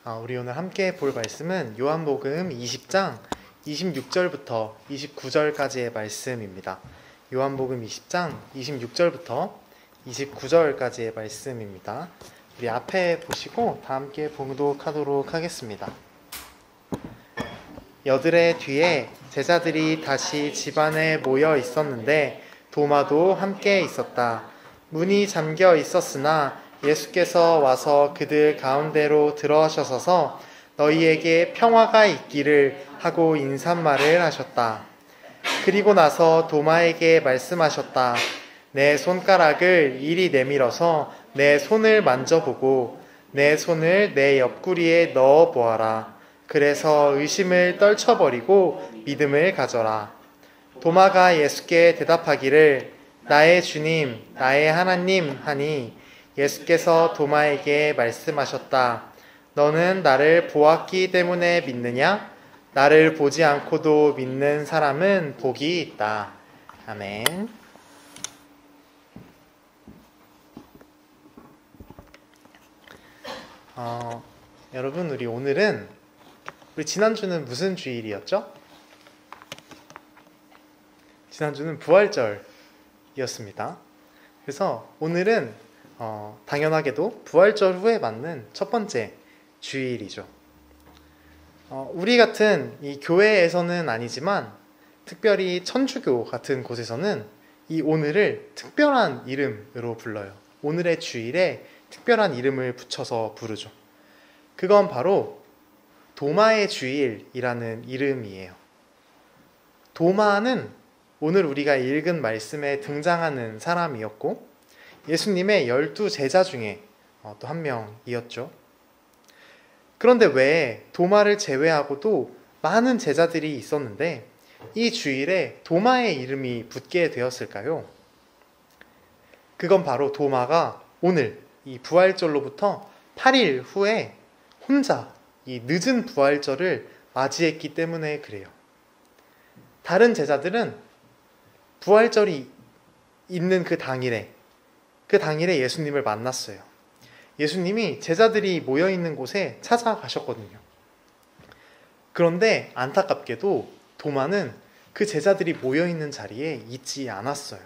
우리 오늘 함께 볼 말씀은 요한복음 20장 26절부터 29절까지의 말씀입니다. 요한복음 20장 26절부터 29절까지의 말씀입니다. 우리 앞에 보시고 다 함께 봉독하도록 하겠습니다. 여드레 뒤에 제자들이 다시 집 안에 모여 있었는데 도마도 함께 있었다. 문이 잠겨 있었으나 예수께서 와서 그들 가운데로 들어서셔서 너희에게 평화가 있기를 하고 인사말을 하셨다. 그리고 나서 도마에게 말씀하셨다. 내 손가락을 이리 내밀어서 내 손을 만져보고 내 손을 내 옆구리에 넣어 보아라. 그래서 의심을 떨쳐버리고 믿음을 가져라. 도마가 예수께 대답하기를 나의 주님, 나의 하나님 하니 예수께서 도마에게 말씀하셨다. 너는 나를 보았기 때문에 믿느냐? 나를 보지 않고도 믿는 사람은 복이 있다. 아멘. 여러분, 우리 지난주는 무슨 주일이었죠? 지난주는 부활절이었습니다. 그래서 오늘은 당연하게도 부활절 후에 맞는 첫 번째 주일이죠. 우리 같은 이 교회에서는 아니지만 특별히 천주교 같은 곳에서는 이 오늘을 특별한 이름으로 불러요. 오늘의 주일에 특별한 이름을 붙여서 부르죠. 그건 바로 도마의 주일이라는 이름이에요. 도마는 오늘 우리가 읽은 말씀에 등장하는 사람이었고 예수님의 12 제자 중에 또 한 명이었죠. 그런데 왜 도마를 제외하고도 많은 제자들이 있었는데 이 주일에 도마의 이름이 붙게 되었을까요? 그건 바로 도마가 오늘 이 부활절로부터 8일 후에 혼자 이 늦은 부활절을 맞이했기 때문에 그래요. 다른 제자들은 부활절이 있는 그 당일에 예수님을 만났어요. 예수님이 제자들이 모여있는 곳에 찾아가셨거든요. 그런데 안타깝게도 도마는 그 제자들이 모여있는 자리에 있지 않았어요.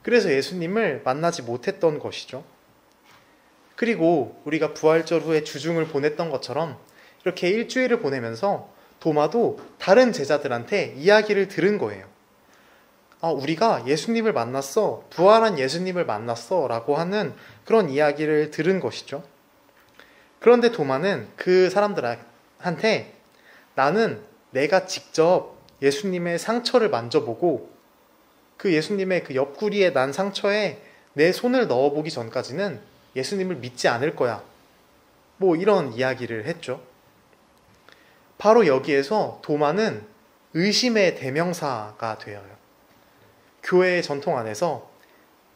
그래서 예수님을 만나지 못했던 것이죠. 그리고 우리가 부활절 후에 주중을 보냈던 것처럼 이렇게 일주일을 보내면서 도마도 다른 제자들한테 이야기를 들은 거예요. 우리가 예수님을 만났어, 부활한 예수님을 만났어 라고 하는 그런 이야기를 들은 것이죠. 그런데 도마는 그 사람들한테 나는 내가 직접 예수님의 상처를 만져보고 그 예수님의 그 옆구리에 난 상처에 내 손을 넣어보기 전까지는 예수님을 믿지 않을 거야. 이런 이야기를 했죠. 바로 여기에서 도마는 의심의 대명사가 되어요. 교회의 전통 안에서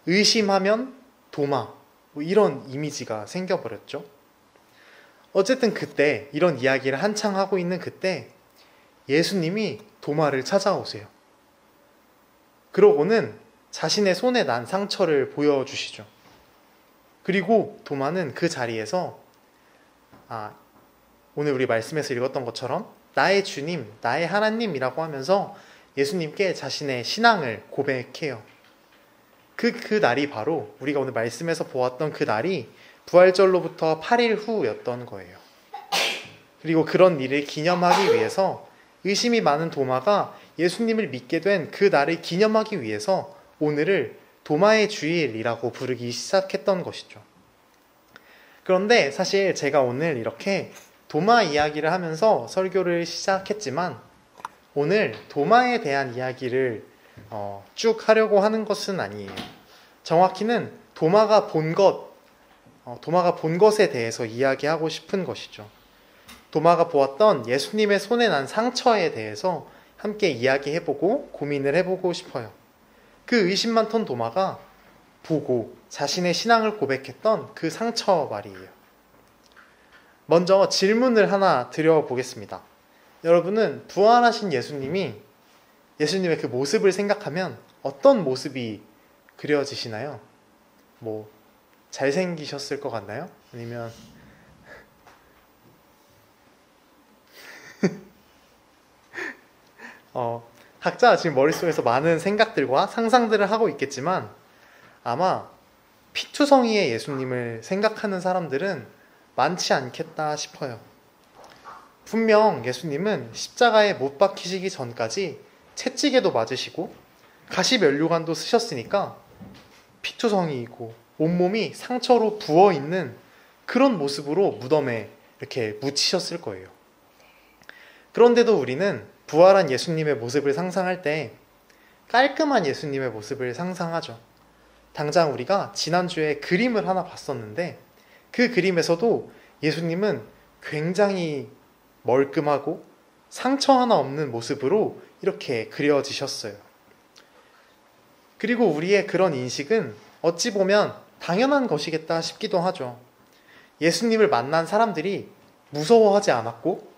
의심하면 도마 이런 이미지가 생겨버렸죠. 어쨌든 그때 이런 이야기를 한창 하고 있는 그때 예수님이 도마를 찾아오세요. 그러고는 자신의 손에 난 상처를 보여주시죠. 그리고 도마는 그 자리에서 오늘 우리 말씀에서 읽었던 것처럼 나의 주님, 나의 하나님이라고 하면서 예수님께 자신의 신앙을 고백해요. 그 날이 바로 우리가 오늘 말씀에서 보았던 그 날이 부활절로부터 8일 후였던 거예요. 그리고 그런 일을 기념하기 위해서 의심이 많은 도마가 예수님을 믿게 된 그 날을 기념하기 위해서 오늘을 도마의 주일이라고 부르기 시작했던 것이죠. 그런데 사실 제가 오늘 이렇게 도마 이야기를 하면서 설교를 시작했지만 오늘 도마에 대한 이야기를 쭉 하려고 하는 것은 아니에요. 정확히는 도마가 본 것에 대해서 이야기하고 싶은 것이죠. 도마가 보았던 예수님의 손에 난 상처에 대해서 함께 이야기해보고 고민을 해보고 싶어요. 그 의심 많던 도마가 보고 자신의 신앙을 고백했던 그 상처 말이에요. 먼저 질문을 하나 드려보겠습니다. 여러분은 부활하신 예수님의 그 모습을 생각하면 어떤 모습이 그려지시나요? 잘생기셨을 것 같나요? 아니면 각자 지금 머릿속에서 많은 생각들과 상상들을 하고 있겠지만 아마 피투성이의 예수님을 생각하는 사람들은 많지 않겠다 싶어요. 분명 예수님은 십자가에 못 박히시기 전까지 채찍에도 맞으시고 가시면류관도 쓰셨으니까 피투성이이고 온몸이 상처로 부어있는 그런 모습으로 무덤에 이렇게 묻히셨을 거예요. 그런데도 우리는 부활한 예수님의 모습을 상상할 때 깔끔한 예수님의 모습을 상상하죠. 당장 우리가 지난주에 그림을 하나 봤었는데 그 그림에서도 예수님은 굉장히 멀끔하고 상처 하나 없는 모습으로 이렇게 그려지셨어요. 그리고 우리의 그런 인식은 어찌 보면 당연한 것이겠다 싶기도 하죠. 예수님을 만난 사람들이 무서워하지 않았고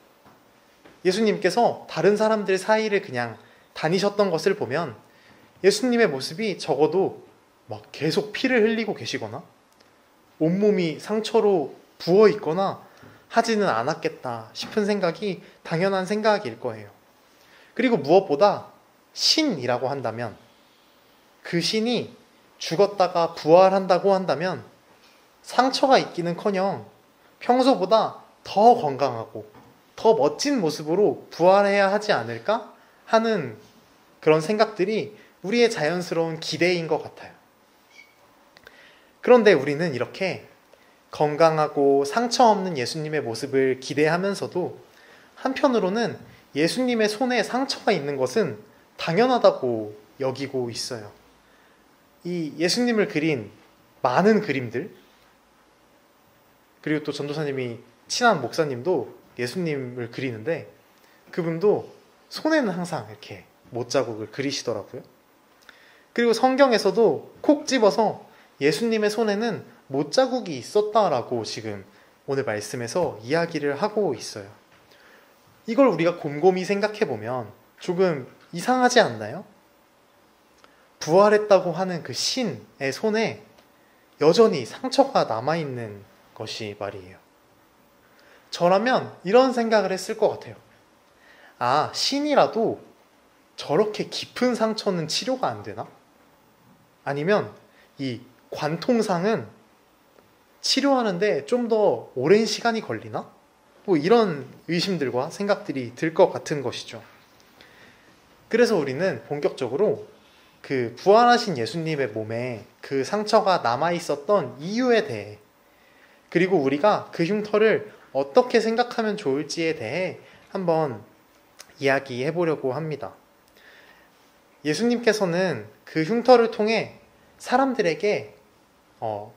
예수님께서 다른 사람들 사이를 그냥 다니셨던 것을 보면 예수님의 모습이 적어도 막 계속 피를 흘리고 계시거나 온몸이 상처로 부어 있거나 하지는 않았겠다 싶은 생각이 당연한 생각일 거예요. 그리고 무엇보다 신이라고 한다면 그 신이 죽었다가 부활한다고 한다면 상처가 있기는커녕 평소보다 더 건강하고 더 멋진 모습으로 부활해야 하지 않을까 하는 그런 생각들이 우리의 자연스러운 기대인 것 같아요. 그런데 우리는 이렇게 건강하고 상처 없는 예수님의 모습을 기대하면서도 한편으로는 예수님의 손에 상처가 있는 것은 당연하다고 여기고 있어요. 이 예수님을 그린 많은 그림들, 그리고 또 전도사님이 친한 목사님도 예수님을 그리는데 그분도 손에는 항상 이렇게 못자국을 그리시더라고요. 그리고 성경에서도 콕 집어서 예수님의 손에는 못자국이 있었다라고 지금 오늘 말씀에서 이야기를 하고 있어요. 이걸 우리가 곰곰이 생각해 보면 조금 이상하지 않나요? 부활했다고 하는 그 신의 손에 여전히 상처가 남아있는 것이 말이에요. 저라면 이런 생각을 했을 것 같아요. 아, 신이라도 저렇게 깊은 상처는 치료가 안 되나? 아니면 이 관통상은 치료하는데 좀 더 오랜 시간이 걸리나? 뭐 이런 의심들과 생각들이 들 것 같은 것이죠. 그래서 우리는 본격적으로 그 부활하신 예수님의 몸에 그 상처가 남아있었던 이유에 대해, 그리고 우리가 그 흉터를 어떻게 생각하면 좋을지에 대해 한번 이야기해 보려고 합니다. 예수님께서는 그 흉터를 통해 사람들에게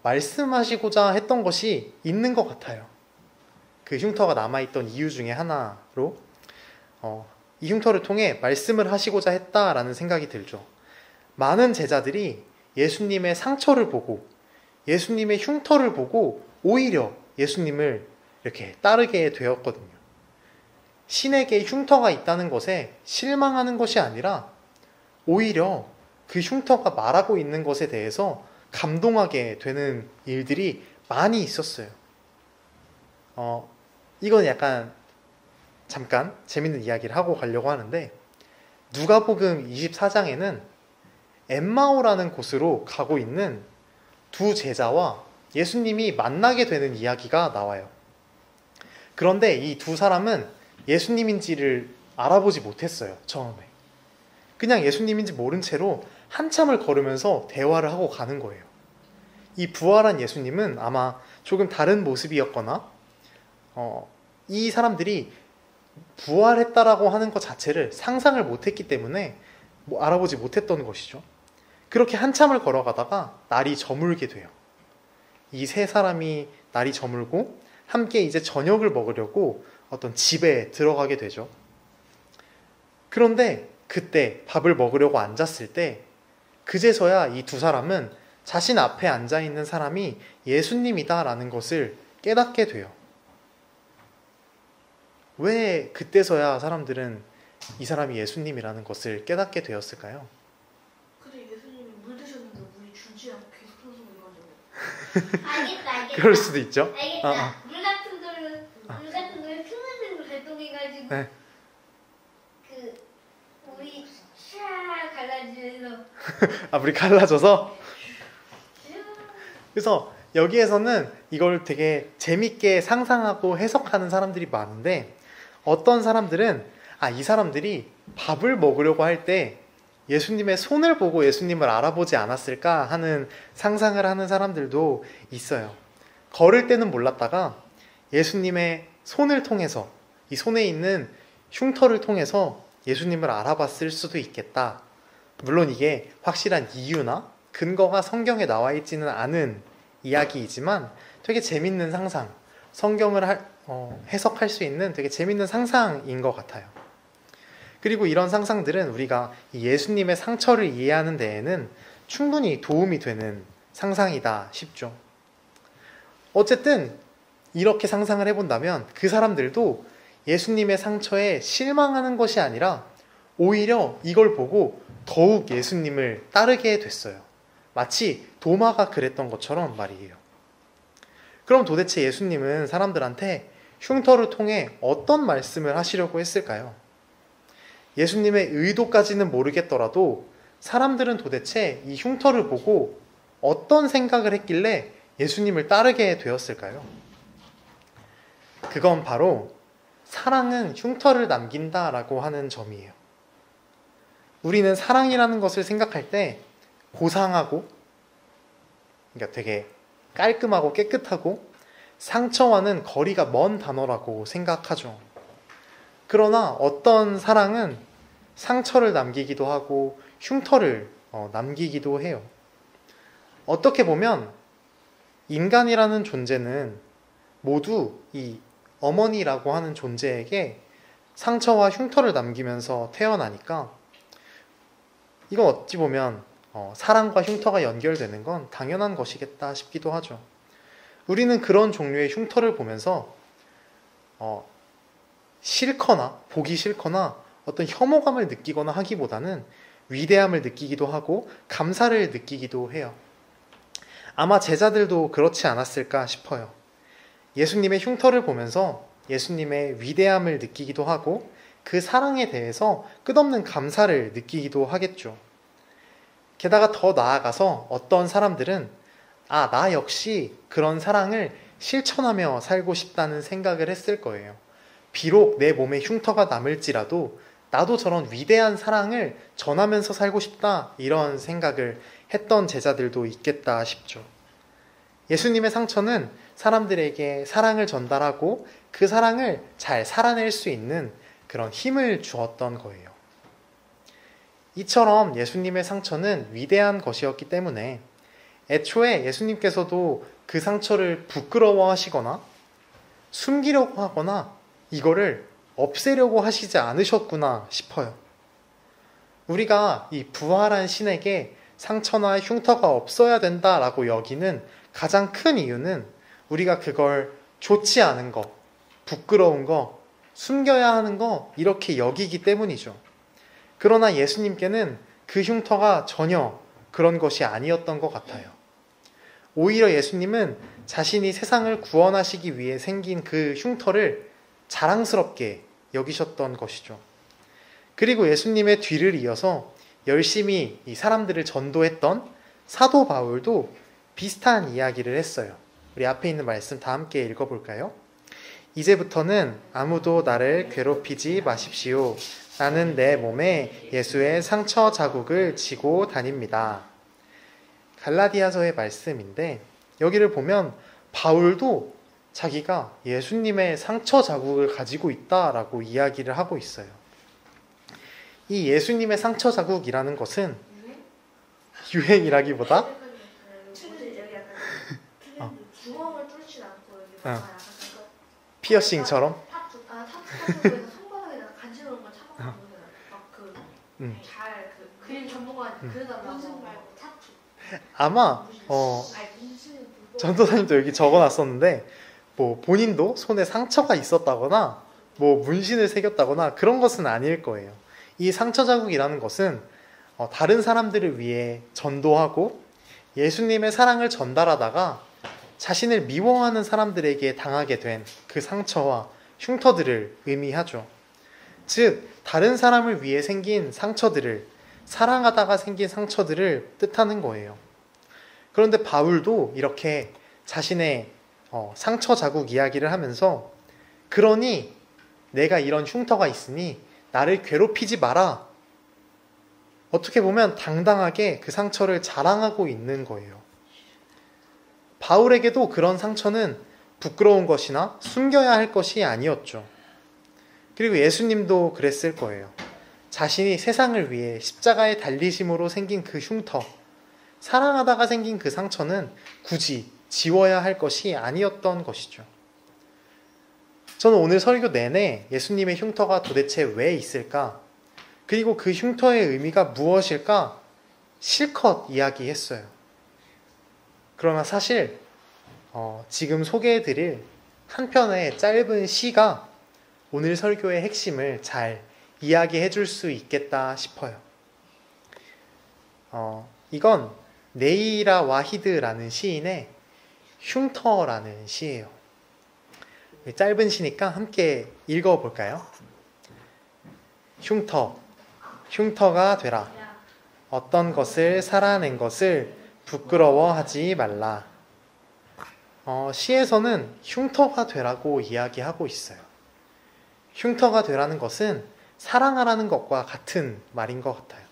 말씀하시고자 했던 것이 있는 것 같아요. 그 흉터가 남아있던 이유 중에 하나로 이 흉터를 통해 말씀을 하시고자 했다라는 생각이 들죠. 많은 제자들이 예수님의 상처를 보고 예수님의 흉터를 보고 오히려 예수님을 이렇게 따르게 되었거든요. 신에게 흉터가 있다는 것에 실망하는 것이 아니라 오히려 그 흉터가 말하고 있는 것에 대해서 감동하게 되는 일들이 많이 있었어요. 이건 약간 잠깐 재밌는 이야기를 하고 가려고 하는데 누가복음 24장에는 엠마오라는 곳으로 가고 있는 두 제자와 예수님이 만나게 되는 이야기가 나와요. 그런데 이 두 사람은 예수님인지를 알아보지 못했어요. 처음에. 그냥 예수님인지 모른 채로 한참을 걸으면서 대화를 하고 가는 거예요. 이 부활한 예수님은 아마 조금 다른 모습이었거나 이 사람들이 부활했다라고 하는 것 자체를 상상을 못했기 때문에 알아보지 못했던 것이죠. 그렇게 한참을 걸어가다가 날이 저물게 돼요. 이 세 사람이 날이 저물고 함께 이제 저녁을 먹으려고 어떤 집에 들어가게 되죠. 그런데 그때 밥을 먹으려고 앉았을 때 그제서야 이 두 사람은 자신 앞에 앉아있는 사람이 예수님이다라는 것을 깨닫게 돼요. 왜 그때서야 사람들은 이 사람이 예수님이라는 것을 깨닫게 되었을까요? 근데 예수님이 물 드셨는데 물이 줄지 않고 계속 흘러가지고. 알겠다. 그럴 수도 있죠. 알겠다. 물 같은 거를 흉내내고 발동해가지고. 네. 물이 갈라져서. 그래서 여기에서는 이걸 되게 재밌게 상상하고 해석하는 사람들이 많은데, 어떤 사람들은 이 사람들이 밥을 먹으려고 할 때 예수님의 손을 보고 예수님을 알아보지 않았을까 하는 상상을 하는 사람들도 있어요. 걸을 때는 몰랐다가 예수님의 손을 통해서, 이 손에 있는 흉터를 통해서 예수님을 알아봤을 수도 있겠다. 물론 이게 확실한 이유나 근거가 성경에 나와 있지는 않은 이야기이지만 되게 재밌는 상상, 성경을 해석할 수 있는 되게 재밌는 상상인 것 같아요. 그리고 이런 상상들은 우리가 예수님의 상처를 이해하는 데에는 충분히 도움이 되는 상상이다 싶죠. 어쨌든 이렇게 상상을 해본다면 그 사람들도 예수님의 상처에 실망하는 것이 아니라 오히려 이걸 보고 더욱 예수님을 따르게 됐어요. 마치 도마가 그랬던 것처럼 말이에요. 그럼 도대체 예수님은 사람들한테 흉터를 통해 어떤 말씀을 하시려고 했을까요? 예수님의 의도까지는 모르겠더라도 사람들은 도대체 이 흉터를 보고 어떤 생각을 했길래 예수님을 따르게 되었을까요? 그건 바로 사랑은 흉터를 남긴다라고 하는 점이에요. 우리는 사랑이라는 것을 생각할 때 고상하고, 그러니까 되게 깔끔하고 깨끗하고 상처와는 거리가 먼 단어라고 생각하죠. 그러나 어떤 사랑은 상처를 남기기도 하고 흉터를 남기기도 해요. 어떻게 보면 인간이라는 존재는 모두 이 어머니라고 하는 존재에게 상처와 흉터를 남기면서 태어나니까 이건 어찌 보면 사랑과 흉터가 연결되는 건 당연한 것이겠다 싶기도 하죠. 우리는 그런 종류의 흉터를 보면서 싫거나 보기 싫거나 어떤 혐오감을 느끼거나 하기보다는 위대함을 느끼기도 하고 감사를 느끼기도 해요. 아마 제자들도 그렇지 않았을까 싶어요. 예수님의 흉터를 보면서 예수님의 위대함을 느끼기도 하고 그 사랑에 대해서 끝없는 감사를 느끼기도 하겠죠. 게다가 더 나아가서 어떤 사람들은 나 역시 그런 사랑을 실천하며 살고 싶다는 생각을 했을 거예요. 비록 내 몸에 흉터가 남을지라도 나도 저런 위대한 사랑을 전하면서 살고 싶다, 이런 생각을 했던 제자들도 있겠다 싶죠. 예수님의 상처는 사람들에게 사랑을 전달하고 그 사랑을 잘 살아낼 수 있는 그런 힘을 주었던 거예요. 이처럼 예수님의 상처는 위대한 것이었기 때문에 애초에 예수님께서도 그 상처를 부끄러워하시거나 숨기려고 하거나 이거를 없애려고 하시지 않으셨구나 싶어요. 우리가 이 부활한 신에게 상처나 흉터가 없어야 된다라고 여기는 가장 큰 이유는 우리가 그걸 좋지 않은 거, 부끄러운 거, 숨겨야 하는 거 이렇게 여기기 때문이죠. 그러나 예수님께는 그 흉터가 전혀 그런 것이 아니었던 것 같아요. 오히려 예수님은 자신이 세상을 구원하시기 위해 생긴 그 흉터를 자랑스럽게 여기셨던 것이죠. 그리고 예수님의 뒤를 이어서 열심히 이 사람들을 전도했던 사도 바울도 비슷한 이야기를 했어요. 우리 앞에 있는 말씀 다 함께 읽어볼까요? 이제부터는 아무도 나를 괴롭히지 마십시오. 나는 내 몸에 예수의 상처 자국을 지고 다닙니다. 갈라디아서의 말씀인데 여기를 보면 바울도 자기가 예수님의 상처 자국을 가지고 있다라고 이야기를 하고 있어요. 이 예수님의 상처 자국이라는 것은 유행이라기보다 구멍을 뚫지 않고 여기 피어싱처럼 타투에서 손바닥에다가 간지러운 걸 참아가지고 막잘 그림 전문가 그려달라고 문신 말고 타투. 아마 전도사님도 여기 적어놨었는데 뭐 본인도 손에 상처가 있었다거나 뭐 문신을 새겼다거나 그런 것은 아닐 거예요. 이 상처 자국이라는 것은 다른 사람들을 위해 전도하고 예수님의 사랑을 전달하다가 자신을 미워하는 사람들에게 당하게 된 그 상처와 흉터들을 의미하죠. 즉 다른 사람을 위해 생긴 상처들을 사랑하다가 생긴 상처들을 뜻하는 거예요. 그런데 바울도 이렇게 자신의 상처 자국 이야기를 하면서 그러니 내가 이런 흉터가 있으니 나를 괴롭히지 마라. 어떻게 보면 당당하게 그 상처를 자랑하고 있는 거예요. 바울에게도 그런 상처는 부끄러운 것이나 숨겨야 할 것이 아니었죠. 그리고 예수님도 그랬을 거예요. 자신이 세상을 위해 십자가에 달리심으로 생긴 그 흉터, 사랑하다가 생긴 그 상처는 굳이 지워야 할 것이 아니었던 것이죠. 저는 오늘 설교 내내 예수님의 흉터가 도대체 왜 있을까? 그리고 그 흉터의 의미가 무엇일까? 실컷 이야기했어요. 그러나 사실 지금 소개해드릴 한 편의 짧은 시가 오늘 설교의 핵심을 잘 이야기해 줄 수 있겠다 싶어요. 이건 네이라 와히드라는 시인의 흉터라는 시예요. 짧은 시니까 함께 읽어볼까요? 흉터가 되라. 어떤 것을 살아낸 것을 부끄러워하지 말라. 시에서는 흉터가 되라고 이야기하고 있어요. 흉터가 되라는 것은 사랑하라는 것과 같은 말인 것 같아요.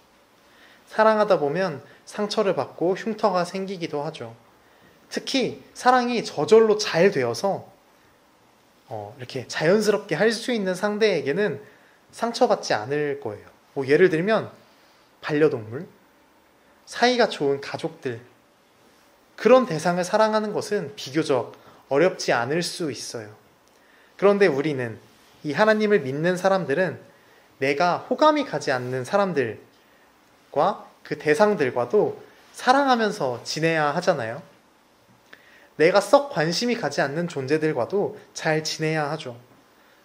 사랑하다 보면 상처를 받고 흉터가 생기기도 하죠. 특히 사랑이 저절로 잘 되어서 이렇게 자연스럽게 할 수 있는 상대에게는 상처받지 않을 거예요. 예를 들면 반려동물, 사이가 좋은 가족들, 그런 대상을 사랑하는 것은 비교적 어렵지 않을 수 있어요. 그런데 우리는, 이 하나님을 믿는 사람들은 내가 호감이 가지 않는 사람들과 그 대상들과도 사랑하면서 지내야 하잖아요. 내가 썩 관심이 가지 않는 존재들과도 잘 지내야 하죠.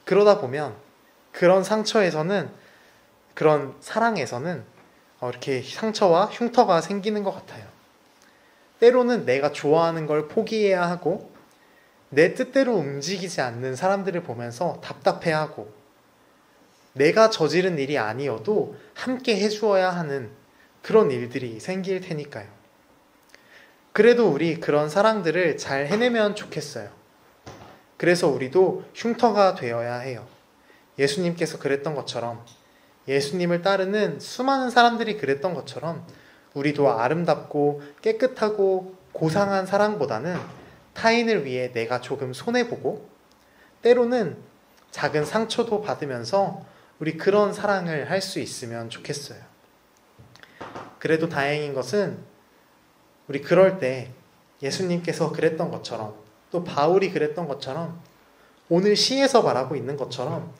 그러다 보면 그런 상처에서는, 그런 사랑에서는 이렇게 상처와 흉터가 생기는 것 같아요. 때로는 내가 좋아하는 걸 포기해야 하고 내 뜻대로 움직이지 않는 사람들을 보면서 답답해하고 내가 저지른 일이 아니어도 함께 해주어야 하는 그런 일들이 생길 테니까요. 그래도 우리 그런 사랑들을 잘 해내면 좋겠어요. 그래서 우리도 흉터가 되어야 해요. 예수님께서 그랬던 것처럼, 예수님을 따르는 수많은 사람들이 그랬던 것처럼 우리도 아름답고 깨끗하고 고상한 사랑보다는 타인을 위해 내가 조금 손해보고 때로는 작은 상처도 받으면서 우리 그런 사랑을 할 수 있으면 좋겠어요. 그래도 다행인 것은 우리 그럴 때 예수님께서 그랬던 것처럼, 또 바울이 그랬던 것처럼, 오늘 시에서 말하고 있는 것처럼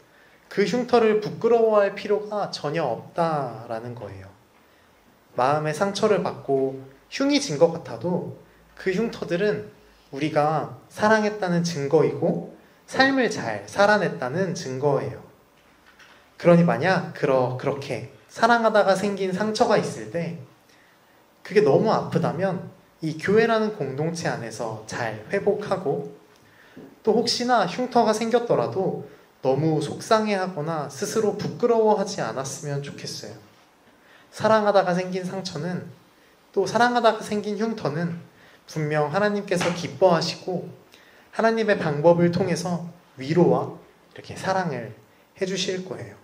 그 흉터를 부끄러워할 필요가 전혀 없다라는 거예요. 마음의 상처를 받고 흉이 진 것 같아도 그 흉터들은 우리가 사랑했다는 증거이고 삶을 잘 살아냈다는 증거예요. 그러니 만약 그렇게 사랑하다가 생긴 상처가 있을 때 그게 너무 아프다면 이 교회라는 공동체 안에서 잘 회복하고, 또 혹시나 흉터가 생겼더라도 너무 속상해하거나 스스로 부끄러워하지 않았으면 좋겠어요. 사랑하다가 생긴 상처는, 또 사랑하다가 생긴 흉터는 분명 하나님께서 기뻐하시고 하나님의 방법을 통해서 위로와 이렇게 사랑을 해주실 거예요.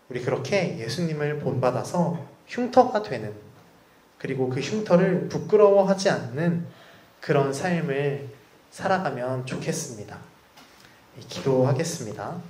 우리 그렇게 예수님을 본받아서 흉터가 되는, 그리고 그 흉터를 부끄러워하지 않는 그런 삶을 살아가면 좋겠습니다. 기도하겠습니다.